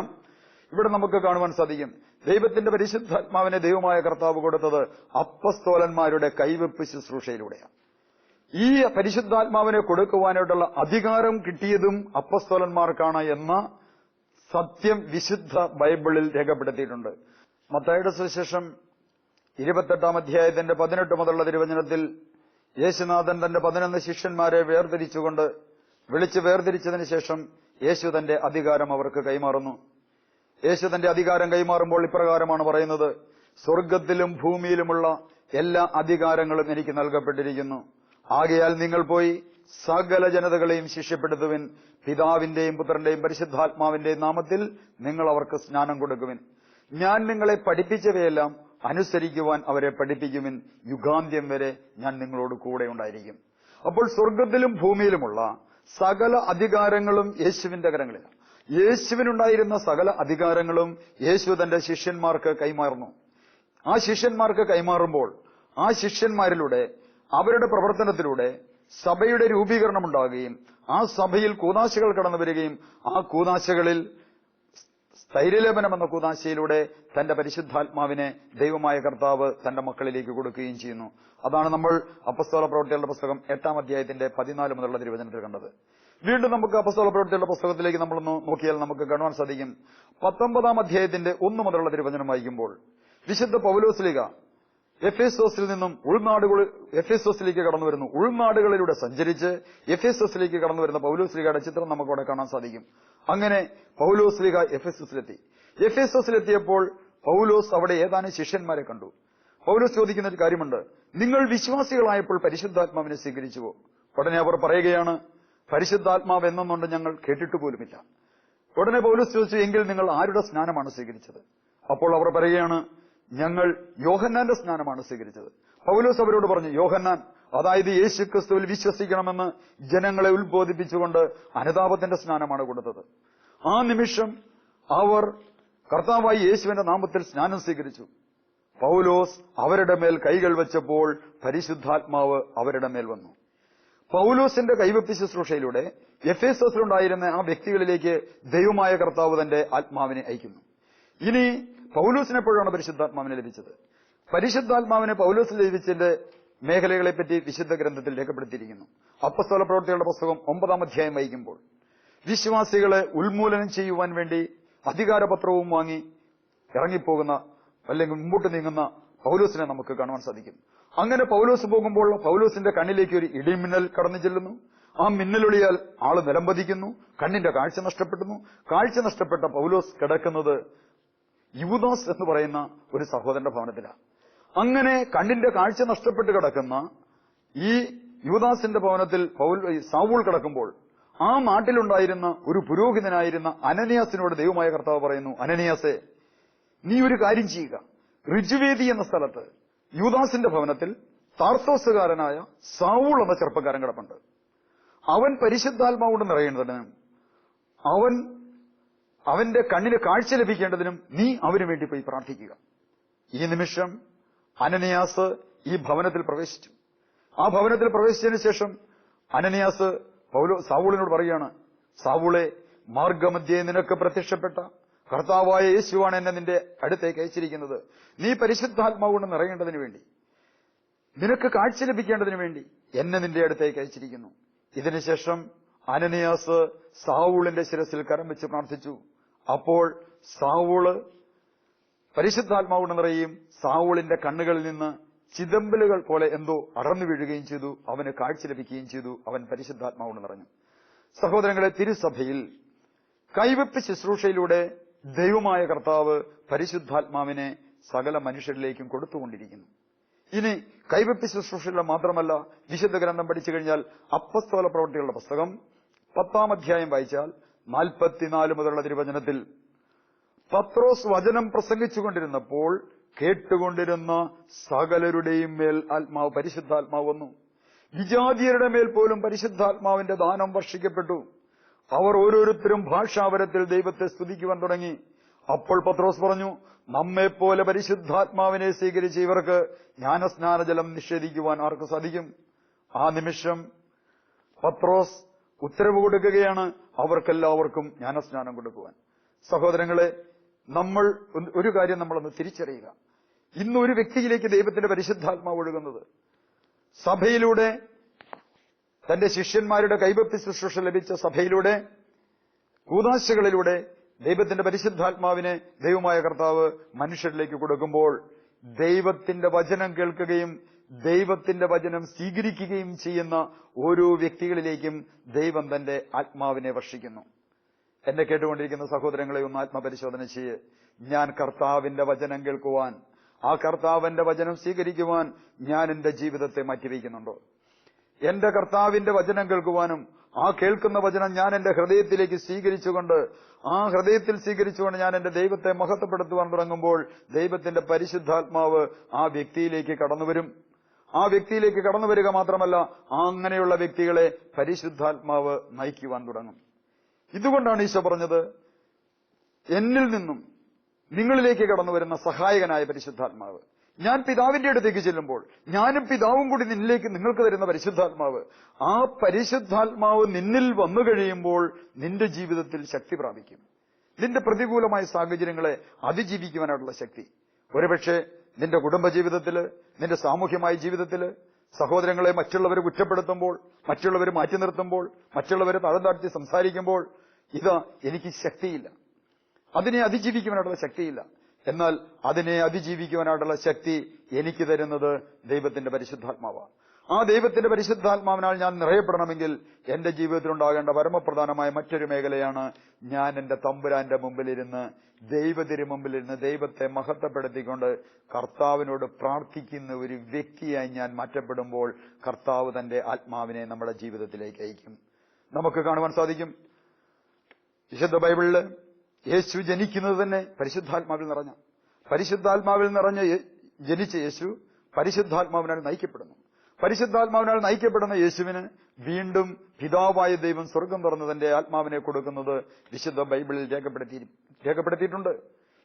A: ഇവിടെ നമുക്ക് കാണുവാൻ സാധിക്കും, ദൈവത്തിന്റെ പരിശുദ്ധാത്മാവിനെ ദൈവമായ കർത്താവ് കൊടുത്തത് അപ്പസ്തോലന്മാരുടെ കൈവെപ്പ് ശുശ്രൂഷയിലൂടെയാണ്. ഈ പരിശുദ്ധാത്മാവിനെ കൊടുക്കുവാനായിട്ടുള്ള അധികാരം കിട്ടിയതും അപ്പസ്തോലന്മാർക്കാണ് എന്ന സത്യം വിശുദ്ധ ബൈബിളിൽ രേഖപ്പെടുത്തിയിട്ടുണ്ട്. മത്തായിയുടെ സുവിശേഷം 28 അധ്യായത്തിന്റെ 18 മുതലുള്ള തിരുവചനത്തിൽ യേശുനാഥൻ തന്റെ 11 ശിഷ്യന്മാരെ വിളിച്ച് വേർതിരിച്ചതിന് ശേഷം യേശു തന്റെ അധികാരം അവർക്ക് കൈമാറുന്നു. യേശു തന്റെ അധികാരം കൈമാറുമ്പോൾ ഇപ്രകാരമാണ് പറയുന്നത്: സ്വർഗത്തിലും ഭൂമിയിലുമുള്ള എല്ലാ അധികാരങ്ങളും എനിക്ക് നൽകപ്പെട്ടിരിക്കുന്നു. ആകയാൽ നിങ്ങൾ പോയി സകല ജനതകളെയും ശിഷ്യപ്പെടുത്തുവിൻ. പിതാവിന്റെയും പുത്രന്റെയും പരിശുദ്ധാത്മാവിന്റെയും നാമത്തിൽ നിങ്ങൾ അവർക്ക് സ്നാനം കൊടുക്കുവിൻ. ഞാൻ നിങ്ങളെ പഠിപ്പിച്ചവയെല്ലാം അനുസരിക്കുവാൻ അവരെ പഠിപ്പിക്കുവിൻ. യുഗാന്ത്യം വരെ ഞാൻ നിങ്ങളോട് കൂടെ ഉണ്ടായിരിക്കും. അപ്പോൾ സ്വർഗത്തിലും ഭൂമിയിലുമുള്ള സകല അധികാരങ്ങളും യേശുവിന്റെ കരങ്ങളിലാണ്. യേശുവിനുണ്ടായിരുന്ന സകല അധികാരങ്ങളും യേശു തന്റെ ശിഷ്യന്മാർക്ക് കൈമാറുന്നു. ആ ശിഷ്യന്മാർക്ക് കൈമാറുമ്പോൾ ആ ശിഷ്യന്മാരിലൂടെ അവരുടെ പ്രവർത്തനത്തിലൂടെ സഭയുടെ രൂപീകരണം ഉണ്ടാകുകയും ആ സഭയിൽ കൂദാശകൾ കടന്നു വരികയും ആ കൂദാശകളിൽ സ്ഥൈര്യലേപനം എന്ന കൂദാശയിലൂടെ തന്റെ പരിശുദ്ധാത്മാവിനെ ദൈവമായ കർത്താവ് തന്റെ മക്കളിലേക്ക് കൊടുക്കുകയും ചെയ്യുന്നു. അതാണ് നമ്മൾ അപ്പസ്തോല പ്രവൃത്തികളുടെ പുസ്തകം 8 അധ്യായത്തിന്റെ 14 മുതലുള്ള തിരുവചനത്തിൽ കണ്ടത്. വീണ്ടും നമുക്ക് അപ്പസ്തോല പ്രവൃത്തികളുടെ പുസ്തകത്തിലേക്ക് നമ്മളൊന്ന് നോക്കിയാൽ നമുക്ക് കാണുവാൻ സാധിക്കും. 19 അധ്യായത്തിന്റെ 1 മുതലുള്ള തിരുവചനം വായിക്കുമ്പോൾ വിശുദ്ധ പൗലോസ്ലീഹ എഫേസോസിൽ നിന്നും എഫേസോസിലേക്ക് കടന്നു വരുന്നു. ഉൾനാടുകളിലൂടെ സഞ്ചരിച്ച് എഫേസോസിലേക്ക് കടന്നു വരുന്ന പൗലോസ്ലീഹയുടെ ചിത്രം നമുക്കവിടെ കാണാൻ സാധിക്കും. അങ്ങനെ പൗലോസ്ലീഹ എഫേസോസിലെത്തിയപ്പോൾ പൗലോസ് അവിടെ ഏതാനും ശിഷ്യന്മാരെ കണ്ടു. പൗലോസ് ചോദിക്കുന്ന ഒരു കാര്യമുണ്ട്: നിങ്ങൾ വിശ്വാസികളായപ്പോൾ പരിശുദ്ധാത്മാവിനെ സ്വീകരിച്ചുവോ? ഉടനെ അവർ പറയുകയാണ്, പരിശുദ്ധാത്മാവ് എന്നുണ്ട് ഞങ്ങൾ കേട്ടിട്ട് പോലുമില്ല. ഉടനെ പൗലോസ് ചോദിച്ചു, എങ്കിൽ നിങ്ങൾ ആരുടെ സ്നാനമാണ് സ്വീകരിച്ചത്? അപ്പോൾ അവർ പറയുകയാണ്, ഞങ്ങൾ യോഹന്നാന്റെ സ്നാനമാണ് സ്വീകരിച്ചത്. പൗലോസ് അവരോട് പറഞ്ഞു, യോഹന്നാൻ, അതായത് യേശു ക്രിസ്തുവിൽ വിശ്വസിക്കണമെന്ന് ജനങ്ങളെ ഉത്ബോധിപ്പിച്ചുകൊണ്ട് അനുതാപത്തിന്റെ സ്നാനമാണ് കൊടുത്തത്. ആ നിമിഷം അവർ കർത്താവായി യേശുവിന്റെ നാമത്തിൽ സ്നാനം സ്വീകരിച്ചു. പൗലോസ് അവരുടെ മേൽ കൈകൾ വെച്ചപ്പോൾ പരിശുദ്ധാത്മാവ് അവരുടെ മേൽ വന്നു. പൗലോസിന്റെ കൈവെപ്പ് ശുശ്രൂഷയിലൂടെ എഫേസോസിലുണ്ടായിരുന്ന ആ വ്യക്തികളിലേക്ക് ദൈവമായ കർത്താവ് തന്റെ ആത്മാവിനെ അയക്കുന്നു. ഇനി പൗലോസിനെപ്പോഴാണ് പരിശുദ്ധാത്മാവിനെ ലഭിച്ചത്? പരിശുദ്ധാത്മാവിനെ പൗലോസിന് ലഭിച്ചതിന്റെ മേഖലകളെപ്പറ്റി വിശുദ്ധ ഗ്രന്ഥത്തിൽ രേഖപ്പെടുത്തിയിരിക്കുന്നു. അപ്പസ്തോല പ്രവൃത്തികളുടെ പുസ്തകം 9 അധ്യായം വായിക്കുമ്പോൾ വിശ്വാസികളെ ഉന്മൂലനം ചെയ്യുവാൻ വേണ്ടി അധികാരപത്രവും വാങ്ങി ഇറങ്ങിപ്പോകുന്ന അല്ലെങ്കിൽ മുമ്പോട്ട് നീങ്ങുന്ന പൗലോസിനെ നമുക്ക് കാണുവാൻ സാധിക്കും. അങ്ങനെ പൗലോസ് പോകുമ്പോൾ പൗലോസിന്റെ കണ്ണിലേക്ക് ഒരു ഇടിമിന്നൽ കടന്നു ചെല്ലുന്നു. ആ മിന്നലൊളിയാൽ ആള് നിലംപതിക്കുന്നു. കണ്ണിന്റെ കാഴ്ച നഷ്ടപ്പെടുന്നു. കാഴ്ച നഷ്ടപ്പെട്ട പൗലോസ് കിടക്കുന്നത് യൂദാസ് എന്ന് പറയുന്ന ഒരു സഹോദരന്റെ ഭവനത്തിലാണ്. അങ്ങനെ കണ്ണിന്റെ കാഴ്ച നഷ്ടപ്പെട്ട് കിടക്കുന്ന ഈ യൂദാസിന്റെ ഭവനത്തിൽ സൗൾ കിടക്കുമ്പോൾ ആ നാട്ടിലുണ്ടായിരുന്ന ഒരു പുരോഹിതനായിരുന്ന അനനിയാസിനോട് ദൈവമായ കർത്താവ് പറയുന്നു, അനനിയാസേ, നീ ഒരു കാര്യം ചെയ്യുക. ഋജുവേദി എന്ന സ്ഥലത്ത് യൂദാസിന്റെ ഭവനത്തിൽ താർത്തോസുകാരനായ സൗൾ എന്ന ചെറുപ്പക്കാരൻ കിടപ്പുണ്ട്. അവൻ പരിശുദ്ധാത്മാവോട് നിറയേണ്ടതിനും അവന്റെ കണ്ണിന് കാഴ്ച ലഭിക്കേണ്ടതിനും നീ അവന് വേണ്ടി പോയി പ്രാർത്ഥിക്കുക. ഈ നിമിഷം അനനിയാസ് ഈ ഭവനത്തിൽ പ്രവേശിച്ചു. ആ ഭവനത്തിൽ പ്രവേശിച്ചതിന് ശേഷം അനനിയാസ് സൗളിനോട് പറയുകയാണ്, സൗളെ, മാർഗമധ്യേ നിനക്ക് പ്രത്യക്ഷപ്പെട്ട കർത്താവായ യേശുവാണ് എന്നെ നിന്റെ അടുത്തേക്ക് അയച്ചിരിക്കുന്നത്. നീ പരിശുദ്ധാത്മാവുകൊണ്ട് നിറയേണ്ടതിനു വേണ്ടി, നിനക്ക് കാഴ്ച ലഭിക്കേണ്ടതിനു വേണ്ടി എന്നെ നിന്റെ അടുത്തേക്ക് അയച്ചിരിക്കുന്നു. ഇതിനുശേഷം അനനിയാസ് സൗളിന്റെ ശിരസിൽ കരം വെച്ച് പ്രാർത്ഥിച്ചു. അപ്പോൾ സൗള് പരിശുദ്ധാത്മാവുകൊണ്ട് നിറയുകയും സൗളിന്റെ കണ്ണുകളിൽ നിന്ന് ചിതമ്പലുകൾ പോലെ എന്തോ അടർന്നു വീഴുകയും ചെയ്തു. അവന് കാഴ്ച ലഭിക്കുകയും ചെയ്തു. അവൻ പരിശുദ്ധാത്മാവുകൊണ്ട് നിറഞ്ഞു. സഹോദരങ്ങളെ, തിരുസഭയിൽ കൈവെപ്പ് ശുശ്രൂഷയിലൂടെ ദൈവമായ കർത്താവ് പരിശുദ്ധാത്മാവിനെ സകല മനുഷ്യരിലേക്കും കൊടുത്തുകൊണ്ടിരിക്കുന്നു. ഇനി കൈവെപ്പ് ശുശ്രൂഷയിലൂടെ മാത്രമല്ല, വിശുദ്ധ ഗ്രന്ഥം പഠിച്ചു കഴിഞ്ഞാൽ അപ്പസ്തോല പ്രവൃത്തികളുടെ പുസ്തകം 10 അധ്യായം വായിച്ചാൽ 44 മുതലുള്ള തിരുവചനത്തിൽ പത്രോസ് വചനം പ്രസംഗിച്ചുകൊണ്ടിരുന്നപ്പോൾ കേട്ടുകൊണ്ടിരുന്ന സകലരുടെയും മേൽ പരിശുദ്ധാത്മാവ് വന്നു. വിജാതിയരുടെ മേൽ പോലും പരിശുദ്ധാത്മാവിന്റെ ദാനം വർഷിക്കപ്പെട്ടു. അവർ ഓരോരുത്തരും ഭാഷാപരത്തിൽ ദൈവത്തെ സ്തുതിക്കുവാൻ തുടങ്ങി. അപ്പോൾ പത്രോസ് പറഞ്ഞു, നമ്മെപ്പോലെ പരിശുദ്ധാത്മാവിനെ സ്വീകരിച്ച ഇവർക്ക് ജ്ഞാനസ്നാനജലം നിഷേധിക്കുവാൻ ആർക്ക് സാധിക്കും? ആ നിമിഷം പത്രോസ് ഉത്തരവ് കൊടുക്കുകയാണ്, അവർക്കെല്ലാവർക്കും ജ്ഞാനസ്നാനം കൊടുക്കുവാൻ. സഹോദരങ്ങളെ, നമ്മൾ ഒരു കാര്യം നമ്മളൊന്ന് തിരിച്ചറിയുക. ഇന്ന് ഒരു വ്യക്തിയിലേക്ക് ദൈവത്തിന്റെ പരിശുദ്ധാത്മാവ് ഒഴുകുന്നത് സഭയിലൂടെ, തന്റെ ശിഷ്യന്മാരുടെ കൈവപ്പി ശുശ്രൂഷ ലഭിച്ച സഭയിലൂടെ, കൂദാശകളിലൂടെ ദൈവത്തിന്റെ പരിശുദ്ധാത്മാവിനെ ദൈവമായ കർത്താവ് മനുഷ്യരിലേക്ക് കൊടുക്കുമ്പോൾ ദൈവത്തിന്റെ വചനം കേൾക്കുകയും ദൈവത്തിന്റെ വചനം സ്വീകരിക്കുകയും ചെയ്യുന്ന ഓരോ വ്യക്തികളിലേക്കും ദൈവം തന്റെ ആത്മാവിനെ വർഷിക്കുന്നു. എന്നെ കേട്ടുകൊണ്ടിരിക്കുന്ന സഹോദരങ്ങളെ ഒന്ന് ആത്മപരിശോധന ചെയ്യ്. ഞാൻ കർത്താവിന്റെ വചനം കേൾക്കുവാൻ, ആ കർത്താവിന്റെ വചനം സ്വീകരിക്കുവാൻ ഞാൻ എന്റെ ജീവിതത്തെ മാറ്റിവെക്കുന്നുണ്ടോ? എന്റെ കർത്താവിന്റെ വചനം കേൾക്കുവാനും ആ കേൾക്കുന്ന വചനം ഞാൻ എന്റെ ഹൃദയത്തിലേക്ക് സ്വീകരിച്ചുകൊണ്ട്, ആ ഹൃദയത്തിൽ സ്വീകരിച്ചുകൊണ്ട് ഞാൻ എന്റെ ദൈവത്തെ മഹത്വപ്പെടുത്തുവാൻ തുടങ്ങുമ്പോൾ ദൈവത്തിന്റെ പരിശുദ്ധാത്മാവ് ആ വ്യക്തിയിലേക്ക് കടന്നുവരും. ആ വ്യക്തിയിലേക്ക് കടന്നു വരിക മാത്രമല്ല, അങ്ങനെയുള്ള വ്യക്തികളെ പരിശുദ്ധാത്മാവ് നയിക്കുവാൻ തുടങ്ങും. ഇതുകൊണ്ടാണ് ഈശോ പറഞ്ഞത്, എന്നിൽ നിന്നും നിങ്ങളിലേക്ക് കടന്നു വരുന്ന സഹായകനായ പരിശുദ്ധാത്മാവ്, ഞാൻ പിതാവിന്റെ അടുത്തേക്ക് ചെല്ലുമ്പോൾ ഞാനും പിതാവും കൂടി നിങ്ങൾക്ക് തരുന്ന പരിശുദ്ധാത്മാവ്, ആ പരിശുദ്ധാത്മാവ് നിന്നിൽ വന്നു കഴിയുമ്പോൾ നിന്റെ ജീവിതത്തിൽ ശക്തി പ്രാപിക്കും. നിന്റെ പ്രതികൂലമായ സാഹചര്യങ്ങളെ അതിജീവിക്കുവാനുള്ള ശക്തി. ഒരുപക്ഷെ നിന്റെ കുടുംബജീവിതത്തില്, നിന്റെ സാമൂഹ്യമായ ജീവിതത്തില് സഹോദരങ്ങളെ മറ്റുള്ളവർ കുറ്റപ്പെടുത്തുമ്പോൾ, മറ്റുള്ളവർ മാറ്റി നിർത്തുമ്പോൾ, മറ്റുള്ളവർ താഴ്ത്തി സംസാരിക്കുമ്പോൾ, ഇതാ എനിക്ക് ശക്തിയില്ല, അതിനെ അതിജീവിക്കുവാനുള്ള ശക്തിയില്ല. എന്നാൽ അതിനെ അതിജീവിക്കുവാനായിട്ടുള്ള ശക്തി എനിക്ക് തരുന്നത് ദൈവത്തിന്റെ പരിശുദ്ധാത്മാവാണ്. ആ ദൈവത്തിന്റെ പരിശുദ്ധാത്മാവിനാൽ ഞാൻ നിറയപ്പെടണമെങ്കിൽ എന്റെ ജീവിതത്തിലുണ്ടാകേണ്ട പരമപ്രധാനമായ മറ്റൊരു മേഖലയാണ് ഞാൻ എന്റെ തമ്പുരാന്റെ മുമ്പിലിരുന്ന്, ദൈവത്തിന് മുമ്പിലിരുന്ന് ദൈവത്തെ മഹത്വപ്പെടുത്തിക്കൊണ്ട് കർത്താവിനോട് പ്രാർത്ഥിക്കുന്ന ഒരു വ്യക്തിയായി ഞാൻ മാറ്റപ്പെടുമ്പോൾ കർത്താവ് തന്റെ ആത്മാവിനെ നമ്മുടെ ജീവിതത്തിലേക്ക് അയക്കും. നമുക്ക് കാണുവാൻ സാധിക്കും, വിശുദ്ധ ബൈബിളില് യേശു ജനിക്കുന്നത് തന്നെ പരിശുദ്ധാത്മാവിൽ നിറഞ്ഞ ജനിച്ച യേശു പരിശുദ്ധാത്മാവിനാൽ നയിക്കപ്പെടുന്നു. പരിശുദ്ധാത്മാവിനാൽ നയിക്കപ്പെടുന്ന യേശുവിന് വീണ്ടും പിതാവായ ദൈവം സ്വർഗം തുറന്ന് തന്റെ ആത്മാവിനെ കൊടുക്കുന്നത് വിശുദ്ധ ബൈബിളിൽ രേഖപ്പെടുത്തിയിട്ടുണ്ട്.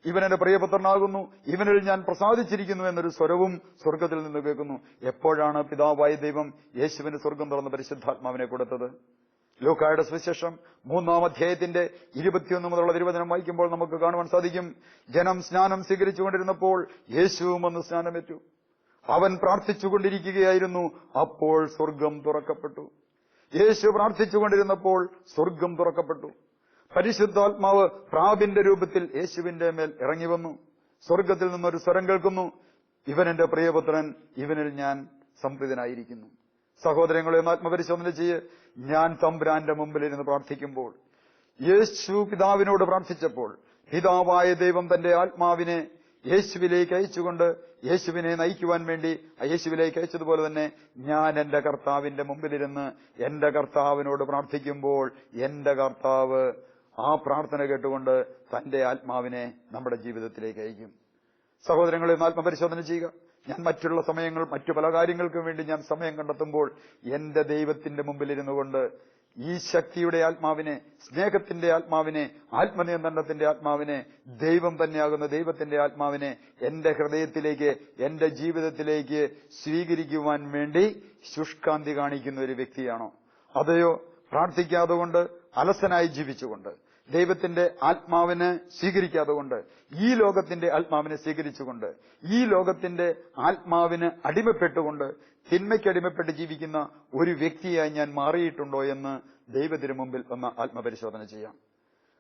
A: ഇവൻ എന്റെ പ്രിയപുത്രനാകുന്നു, ഇവനിൽ ഞാൻ പ്രസാദിച്ചിരിക്കുന്നു എന്നൊരു സ്വരവും സ്വർഗത്തിൽ നിന്ന് കേൾക്കുന്നു. എപ്പോഴാണ് പിതാവായ ദൈവം യേശുവിന് സ്വർഗം തുറന്ന് പരിശുദ്ധാത്മാവിനെ കൊടുത്തത്? ലൂക്കായുടെ സുവിശേഷം 3-ാം അധ്യായത്തിന്റെ 21 മുതലുള്ള തിരുവചനം വായിക്കുമ്പോൾ നമുക്ക് കാണുവാൻ സാധിക്കും, ജനം സ്നാനം സ്വീകരിച്ചുകൊണ്ടിരുന്നപ്പോൾ യേശുവും വന്ന് സ്നാനമേറ്റു. അവൻ പ്രാർത്ഥിച്ചുകൊണ്ടിരിക്കുകയായിരുന്നു, അപ്പോൾ സ്വർഗം തുറക്കപ്പെട്ടു. യേശു പ്രാർത്ഥിച്ചുകൊണ്ടിരുന്നപ്പോൾ സ്വർഗം തുറക്കപ്പെട്ടു. പരിശുദ്ധാത്മാവ് പ്രാവിന്റെ രൂപത്തിൽ യേശുവിന്റെ മേൽ ഇറങ്ങി വന്നു. സ്വർഗത്തിൽ നിന്നൊരു സ്വരം കേൾക്കുന്നു, ഇവൻ എന്റെ പ്രിയപുത്രൻ, ഇവനിൽ ഞാൻ സംപ്രീതനായിരിക്കുന്നു. സഹോദരങ്ങളെ ഒന്ന് ആത്മപരിശോധന ചെയ്യ്. ഞാൻ തമ്പുരാന്റെ മുമ്പിലിരുന്ന് പ്രാർത്ഥിക്കുമ്പോൾ, യേശു പിതാവിനോട് പ്രാർത്ഥിച്ചപ്പോൾ പിതാവായ ദൈവം തന്റെ ആത്മാവിനെ യേശുവിലേക്ക് അയച്ചുകൊണ്ട് യേശുവിനെ നയിക്കുവാൻ വേണ്ടി യേശുവിലേക്ക് അയച്ചതുപോലെ തന്നെ ഞാൻ എന്റെ കർത്താവിന്റെ മുമ്പിലിരുന്ന് എന്റെ കർത്താവിനോട് പ്രാർത്ഥിക്കുമ്പോൾ എന്റെ കർത്താവ് ആ പ്രാർത്ഥന കേട്ടുകൊണ്ട് തന്റെ ആത്മാവിനെ നമ്മുടെ ജീവിതത്തിലേക്ക് അയക്കും. സഹോദരങ്ങളെ ഒന്ന് ആത്മപരിശോധന ചെയ്യുക. ഞാൻ മറ്റുള്ള സമയങ്ങൾ മറ്റു പല കാര്യങ്ങൾക്കും വേണ്ടി ഞാൻ സമയം കണ്ടെത്തുമ്പോൾ എന്റെ ദൈവത്തിന്റെ മുമ്പിലിരുന്നു കൊണ്ട് ഈ ശക്തിയുടെ ആത്മാവിനെ, സ്നേഹത്തിന്റെ ആത്മാവിനെ, ആത്മനിയന്ത്രണത്തിന്റെ ആത്മാവിനെ, ദൈവം തന്നെയാകുന്ന ദൈവത്തിന്റെ ആത്മാവിനെ എന്റെ ഹൃദയത്തിലേക്ക്, എന്റെ ജീവിതത്തിലേക്ക് സ്വീകരിക്കുവാൻ വേണ്ടി ശുഷ്കാന്തി കാണിക്കുന്ന ഒരു വ്യക്തിയാണോ? അതെയോ പ്രാർത്ഥിക്കാതെ കൊണ്ട്, അലസനായി ജീവിച്ചുകൊണ്ട്, ദൈവത്തിന്റെ ആത്മാവിനെ സ്വീകരിക്കാതെ കൊണ്ട്, ഈ ലോകത്തിന്റെ ആത്മാവിനെ സ്വീകരിച്ചുകൊണ്ട്, ഈ ലോകത്തിന്റെ ആത്മാവിന് അടിമപ്പെട്ടുകൊണ്ട്, തിന്മയ്ക്ക് അടിമപ്പെട്ട് ജീവിക്കുന്ന ഒരു വ്യക്തിയായി ഞാൻ മാറിയിട്ടുണ്ടോ എന്ന് ദൈവത്തിന് മുമ്പിൽ ഒന്ന് ആത്മപരിശോധന ചെയ്യാം.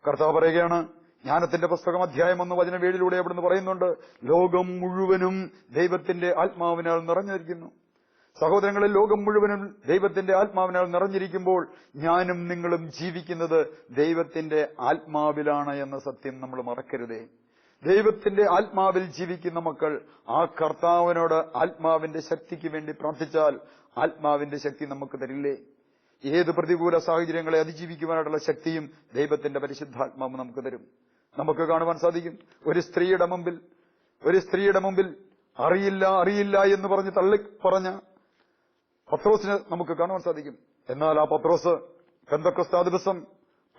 A: കർത്താവ് പറയുകയാണ്, ജ്ഞാനത്തിന്റെ പുസ്തകം അധ്യായം 1 വചനം 7 അവിടുന്ന് പറയുന്നുണ്ട്, ലോകം മുഴുവനും ദൈവത്തിന്റെ ആത്മാവിനാൽ നിറഞ്ഞിരിക്കുന്നു. സഹോദരങ്ങളിൽ, ലോകം മുഴുവനും ദൈവത്തിന്റെ ആത്മാവിനാൽ നിറഞ്ഞിരിക്കുമ്പോൾ ഞാനും നിങ്ങളും ജീവിക്കുന്നത് ദൈവത്തിന്റെ ആത്മാവിലാണ് എന്ന സത്യം നമ്മൾ മറക്കരുതേ. ദൈവത്തിന്റെ ആത്മാവിൽ ജീവിക്കുന്ന മക്കൾ ആ കർത്താവിനോട് ആത്മാവിന്റെ ശക്തിക്ക് വേണ്ടി പ്രാർത്ഥിച്ചാൽ ആത്മാവിന്റെ ശക്തി നമുക്ക് തരില്ലേ? ഏത് പ്രതികൂല സാഹചര്യങ്ങളെ അതിജീവിക്കുവാനായിട്ടുള്ള ശക്തിയും ദൈവത്തിന്റെ പരിശുദ്ധാത്മാവ് നമുക്ക് തരും. നമുക്ക് കാണുവാൻ സാധിക്കും. ഒരു സ്ത്രീയുടെ മുമ്പിൽ അറിയില്ല എന്ന് പറഞ്ഞ് പറഞ്ഞ പത്രോസിന് നമുക്ക് കാണുവാൻ സാധിക്കും. എന്നാൽ ആ പത്രോസ് പെന്തക്കോസ്താ ദിവസം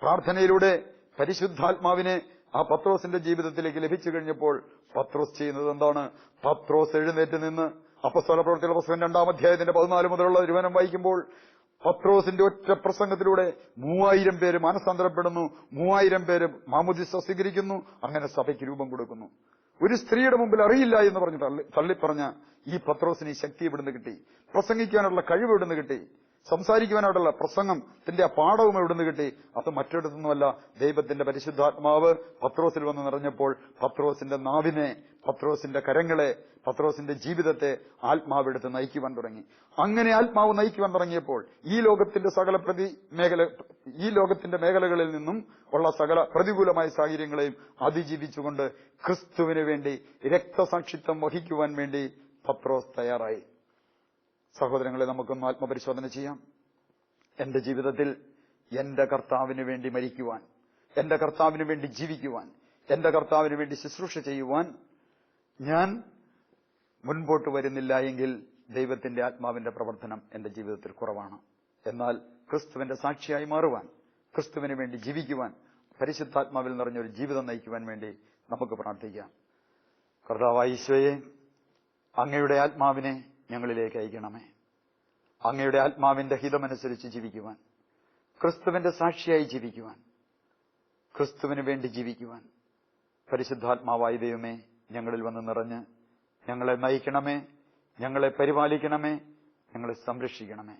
A: പ്രാർത്ഥനയിലൂടെ പരിശുദ്ധാത്മാവിനെ ആ പത്രോസിന്റെ ജീവിതത്തിലേക്ക് ലഭിച്ചു കഴിഞ്ഞപ്പോൾ പത്രോസ് ചെയ്യുന്നത് എന്താണ്? പത്രോസ് എഴുന്നേറ്റ് നിന്ന് അപ്പോസ്തലപ്രവൃത്തികളുടെ പുസ്തകം 2-ാം അധ്യായത്തിന്റെ 14 മുതലുള്ള തിരുവചനം വായിക്കുമ്പോൾ പത്രോസിന്റെ ഒറ്റ പ്രസംഗത്തിലൂടെ 3000 പേര് മാനസാന്തരപ്പെടുന്നു, 3000 പേര് മാമോദിസ സ്വീകരിക്കുന്നു. അങ്ങനെ സഭയ്ക്ക് രൂപം കൊടുക്കുന്നു. ഒരു സ്ത്രീയുടെ മുമ്പിൽ അറിയില്ല എന്ന് പറഞ്ഞ് തള്ളിപ്പറഞ്ഞ ഈ പത്രോസിന് ഈ ശക്തി എവിടുന്ന് കിട്ടി? പ്രസംഗിക്കാനുള്ള കഴിവ് എവിടുന്ന് കിട്ടി? സംസാരിക്കുവാനായിട്ടുള്ള പ്രസംഗത്തിന്റെ ആ പാഠവും എവിടുന്ന് കിട്ടി? അത് മറ്റൊരിടത്തൊന്നുമല്ല, ദൈവത്തിന്റെ പരിശുദ്ധാത്മാവ് പത്രോസിൽ വന്ന് നിറഞ്ഞപ്പോൾ പത്രോസിന്റെ നാവിനെ, പത്രോസിന്റെ കരങ്ങളെ, പത്രോസിന്റെ ജീവിതത്തെ ആത്മാവെടുത്ത് നയിക്കുവാൻ തുടങ്ങി. അങ്ങനെ ആത്മാവ് നയിക്കുവാൻ തുടങ്ങിയപ്പോൾ ഈ ലോകത്തിന്റെ മേഖലകളിൽ നിന്നും ഉള്ള സകല പ്രതികൂലമായ സാഹചര്യങ്ങളെയും അതിജീവിച്ചുകൊണ്ട് ക്രിസ്തുവിന് വേണ്ടി രക്തസാക്ഷിത്വം വഹിക്കുവാൻ വേണ്ടി പത്രോസ് തയ്യാറായി. സഹോദരങ്ങളെ, നമുക്കൊന്ന് ആത്മപരിശോധന ചെയ്യാം. എന്റെ ജീവിതത്തിൽ എന്റെ കർത്താവിന് വേണ്ടി മരിക്കുവാൻ, എന്റെ കർത്താവിന് വേണ്ടി ജീവിക്കുവാൻ, എന്റെ കർത്താവിന് വേണ്ടി ശുശ്രൂഷ ചെയ്യുവാൻ ഞാൻ മുൻപോട്ട് വരുന്നില്ല എങ്കിൽ ദൈവത്തിന്റെ ആത്മാവിന്റെ പ്രവർത്തനം എന്റെ ജീവിതത്തിൽ കുറവാണ്. എന്നാൽ ക്രിസ്തുവിന്റെ സാക്ഷിയായി മാറുവാൻ, ക്രിസ്തുവിന് വേണ്ടി ജീവിക്കുവാൻ, പരിശുദ്ധാത്മാവിൽ നിറഞ്ഞൊരു ജീവിതം നയിക്കുവാൻ വേണ്ടി നമുക്ക് പ്രാർത്ഥിക്കാം. കർത്താവായ ഈശോയെ, അങ്ങയുടെ ആത്മാവിനെ ഞങ്ങളിലേക്ക് അയക്കണമേ. അങ്ങയുടെ ആത്മാവിന്റെ ഹിതമനുസരിച്ച് ജീവിക്കുവാൻ, ക്രിസ്തുവിന്റെ സാക്ഷിയായി ജീവിക്കുവാൻ, ക്രിസ്തുവിന് വേണ്ടി ജീവിക്കുവാൻ പരിശുദ്ധാത്മാവായ ദൈവമേ ഞങ്ങളിൽ വന്ന് നിറഞ്ഞ് ഞങ്ങളെ നയിക്കണമേ, ഞങ്ങളെ പരിപാലിക്കണമേ, ഞങ്ങളെ സംരക്ഷിക്കണമേ.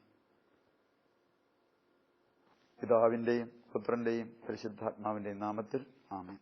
A: പിതാവിന്റെയും പുത്രന്റെയും പരിശുദ്ധാത്മാവിന്റെയും നാമത്തിൽ ആമേൻ.